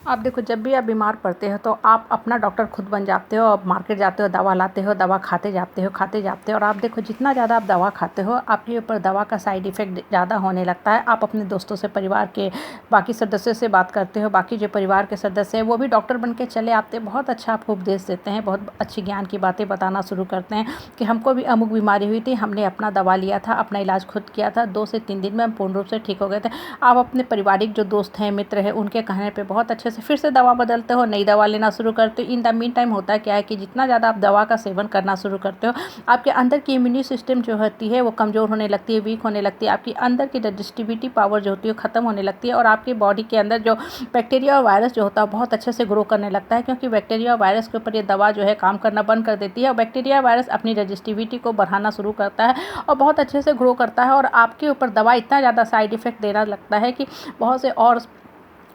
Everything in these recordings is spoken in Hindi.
आप देखो, जब भी आप बीमार पड़ते हो तो आप अपना डॉक्टर खुद बन जाते हो। आप मार्केट जाते हो, दवा लाते हो, दवा खाते जाते हो और आप देखो जितना ज़्यादा आप दवा खाते हो आपके ऊपर दवा का साइड इफ़ेक्ट ज़्यादा होने लगता है। आप अपने दोस्तों से, परिवार के बाकी सदस्यों से बात करते हो, बाकी जो परिवार के सदस्य हैं वो भी डॉक्टर बन के चले आते हैं, बहुत अच्छा आपको उपदेश देते हैं, बहुत अच्छी ज्ञान की बातें बताना शुरू करते हैं कि हमको भी अमुक बीमारी हुई थी, हमने अपना दवा लिया था, अपना इलाज खुद किया था, 2 से 3 दिन में हम पूर्ण रूप से ठीक हो गए थे। आप अपने पारिवारिक जो दोस्त हैं, मित्र हैं, उनके कहने पे बहुत अच्छे से फिर से दवा बदलते हो, नई दवा लेना शुरू करते हो। इन द मीन टाइम होता क्या है कि जितना ज़्यादा आप दवा का सेवन करना शुरू करते हो, आपके अंदर की इम्यूनिटी सिस्टम जो होती है वो कमज़ोर होने लगती है, वीक होने लगती है। आपकी अंदर की रजिस्टिविटी पावर जो होती है ख़त्म होने लगती है और आपकी बॉडी के अंदर जो बैक्टीरिया और वायरस जो होता है बहुत अच्छे से ग्रो करने लगता है, क्योंकि बैक्टीरिया और वायरस के ऊपर ये दवा जो है काम करना बंद कर देती है और बैक्टीरिया वायरस अपनी रजिस्टिविटी को बढ़ाना शुरू करता है और बहुत अच्छे से ग्रो करता है और आपके ऊपर दवा इतना ज़्यादा साइड इफ़ेक्ट देना लगता है कि बहुत से और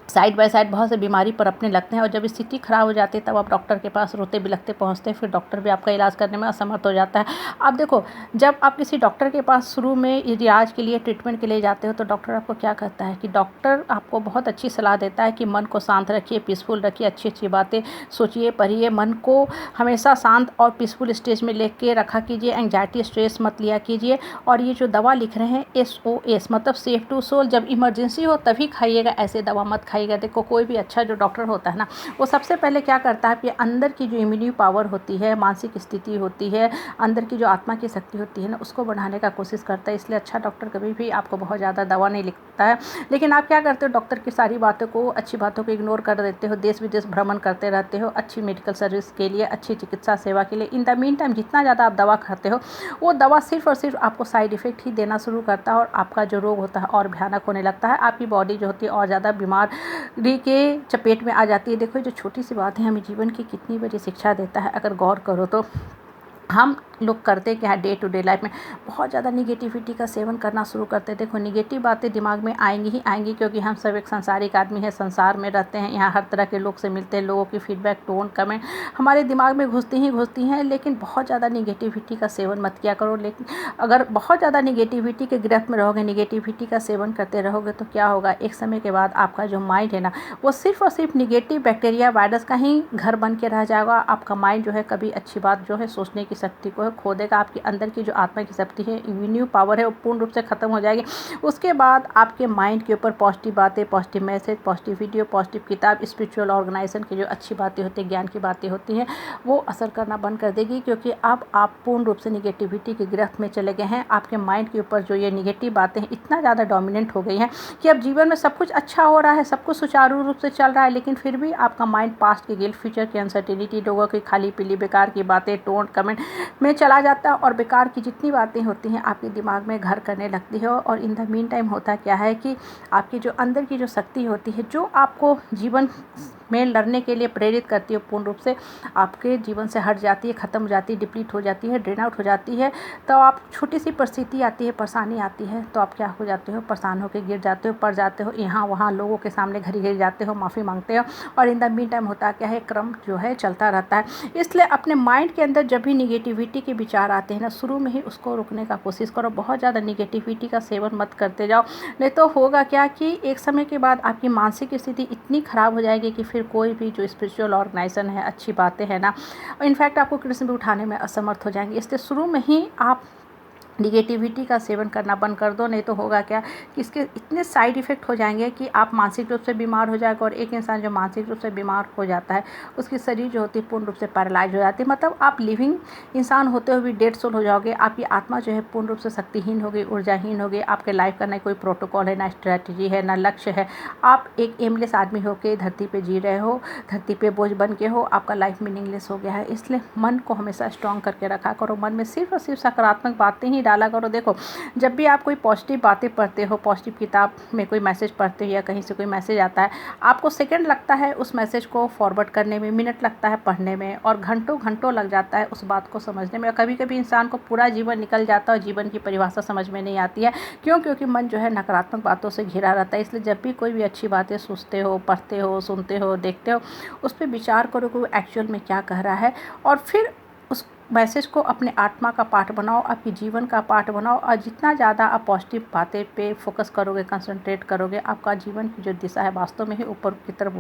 साइड बाय साइड बहुत से बीमारी पनपने लगते हैं। और जब स्थिति खराब हो जाती है तब आप डॉक्टर के पास रोते बिलखते पहुंचते हैं, फिर डॉक्टर भी आपका इलाज करने में असमर्थ हो जाता है। आप देखो, जब आप किसी डॉक्टर के पास शुरू में इलाज के लिए, ट्रीटमेंट के लिए जाते हो तो डॉक्टर आपको क्या कहता है कि डॉक्टर आपको बहुत अच्छी सलाह देता है कि मन को शांत रखिए, पीसफुल रखिए, अच्छी अच्छी बातें सोचिए, पढ़िए, मन को हमेशा शांत और पीसफुल स्टेज में लेके रखा कीजिए, एंग्जाइटी स्ट्रेस मत लिया कीजिए। और ये जो दवा लिख रहे हैं SOS मतलब सेफ टू सोल, जब इमरजेंसी हो तभी खाइएगा, ऐसे दवा मत खाइएगा। देखो, कोई भी अच्छा जो डॉक्टर होता है ना, वो सबसे पहले क्या करता है कि अंदर की जो इम्यूनिटी पावर होती है, मानसिक स्थिति होती है, अंदर की जो आत्मा की शक्ति होती है ना, उसको बढ़ाने का कोशिश करता है। इसलिए अच्छा डॉक्टर कभी भी आपको बहुत ज़्यादा दवा नहीं लिखता है। लेकिन आप क्या करते हो, डॉक्टर की सारी बातों को, अच्छी बातों को इग्नोर कर देते हो, देश विदेश भ्रमण करते रहते हो अच्छी मेडिकल सर्विस के लिए, अच्छी चिकित्सा सेवा के लिए। इन द मीन टाइम जितना ज़्यादा आप दवा खाते हो वो दवा सिर्फ और सिर्फ आपको साइड इफ़ेक्ट ही देना शुरू करता है और आपका जो रोग होता है और भयानक होने लगता है। आपकी बॉडी जो होती है और ज़्यादा बीमारी के चपेट में आ जाती है। देखो, जो छोटी सी बात है हमें जीवन की कितनी बड़ी शिक्षा देता है, अगर गौर करो तो। हम लोग करते क्या है, डे टू डे लाइफ में बहुत ज़्यादा निगेटिविटी का सेवन करना शुरू करते हैं। देखो, निगेटिव बातें दिमाग में आएंगी ही आएंगी, क्योंकि हम सब एक सांसारिक आदमी है, संसार में रहते हैं, यहाँ हर तरह के लोग से मिलते हैं, लोगों की फीडबैक, टोन, कमेंट हमारे दिमाग में घुसती हैं। लेकिन बहुत ज़्यादा निगेटिविटी का सेवन मत किया करो। लेकिन अगर बहुत ज़्यादा निगेटिविटी के गिरफ्त में रहोगे, निगेटिविटी का सेवन करते रहोगे तो क्या होगा, एक समय के बाद आपका जो माइंड है ना, वो सिर्फ और सिर्फ निगेटिव बैक्टीरिया वायरस का ही घर बन के रह जाएगा। आपका माइंड जो है कभी अच्छी बात जो है सोचने की शक्ति को खो देगा। आपकी अंदर की जो आत्मा की शक्ति है, इम्यूनिटी पावर है, वो पूर्ण रूप से खत्म हो जाएगी। उसके बाद आपके माइंड के ऊपर पॉजिटिव बातें, positive message, positive video, positive किताब, स्पिरिचुअल ऑर्गेनाइजेशन की जो अच्छी बातें होती हैं, ज्ञान की बातें होती हैं, वो असर करना बंद कर देगी। क्योंकि अब आप पूर्ण रूप से निगेटिविटी की गिरफ्त में चले गए हैं। आपके माइंड के ऊपर जो ये निगेटिव बातें हैं इतना ज़्यादा डोमिनेंट हो गई हैं कि अब जीवन में सब कुछ अच्छा हो रहा है, सब कुछ सुचारू रूप से चल रहा है, लेकिन फिर भी आपका माइंड पास्ट की गिल्ट, फ्यूचर की अनसर्टेनिटी, लोगों की खाली पीली बेकार की बातें, टोन, कमेंट में चला जाता है और बेकार की जितनी बातें होती हैं आपके दिमाग में घर करने लगती है। और इन द मीन टाइम होता क्या है कि आपकी जो अंदर की जो शक्ति होती है, जो आपको जीवन में लड़ने के लिए प्रेरित करती है, पूर्ण रूप से आपके जीवन से हट जाती है, ख़त्म हो जाती है, डिप्लीट हो जाती है, ड्रेन आउट हो जाती है। तो आप छोटी सी परिस्थिति आती है, परेशानी आती है, तो आप क्या हो जाते हो, परेशान होकर गिर जाते हो, पड़ जाते हो, यहाँ वहाँ लोगों के सामने घड़ी घड़ी जाते हो, माफ़ी मांगते हो। और इन द मीन टाइम होता क्या है, क्रम जो है चलता रहता है। इसलिए अपने माइंड के अंदर जब भी निगेटिविटी के विचार आते हैं ना, शुरू में ही उसको रोकने का कोशिश करो। बहुत ज़्यादा निगेटिविटी का सेवन मत करते जाओ, नहीं तो होगा क्या कि एक समय के बाद आपकी मानसिक स्थिति इतनी ख़राब हो जाएगी कि फिर कोई भी जो स्पिरिचुअल ऑर्गेनाइजेशन है, अच्छी बातें हैं ना, इनफैक्ट आपको कृष्ण भी उठाने में असमर्थ हो जाएंगे। इसलिए शुरू में ही आप निगेटिविटी का सेवन करना बंद कर दो, नहीं तो होगा क्या कि इसके इतने साइड इफ़ेक्ट हो जाएंगे कि आप मानसिक रूप से बीमार हो जाएगा। और एक इंसान जो मानसिक रूप से बीमार हो जाता है उसकी शरीर जो होती है पूर्ण रूप से पैरालाइज हो जाती है। मतलब आप लिविंग इंसान होते हुए भी डेड सोल हो जाओगे। आपकी आत्मा जो है पूर्ण रूप से शक्तिहीन हो गई, ऊर्जाहीन हो गई। आपके लाइफ का ना कोई प्रोटोकॉल है, ना स्ट्रैटेजी है, ना लक्ष्य है। आप एक एमलेस आदमी होकर धरती पर जी रहे हो, धरती पर बोझ बन के हो, आपका लाइफ मीनिंगलेस हो गया है। इसलिए मन को हमेशा स्ट्रॉन्ग करके रखा करो, मन में सिर्फ और सिर्फ सकारात्मक बातें ही डाला करो। देखो, जब भी आप कोई पॉजिटिव बातें पढ़ते हो, पॉजिटिव किताब में कोई मैसेज पढ़ते हो या कहीं से कोई मैसेज आता है, आपको सेकंड लगता है उस मैसेज को फॉरवर्ड करने में, मिनट लगता है पढ़ने में और घंटों घंटों लग जाता है उस बात को समझने में। और कभी कभी इंसान को पूरा जीवन निकल जाता है और जीवन की परिभाषा समझ में नहीं आती है। क्यों? क्योंकि मन जो है नकारात्मक बातों से घिरा रहता है। इसलिए जब भी कोई भी अच्छी बातें सोचते हो, पढ़ते हो, सुनते हो, देखते हो, उस पर विचार करो कि वो एक्चुअल में क्या कह रहा है और फिर उस मैसेज को अपने आत्मा का पार्ट बनाओ, आपके जीवन का पार्ट बनाओ। और जितना ज़्यादा आप पॉजिटिव बातें पे फोकस करोगे, कंसंट्रेट करोगे, आपका जीवन की जो दिशा है वास्तव में ही ऊपर की तरफ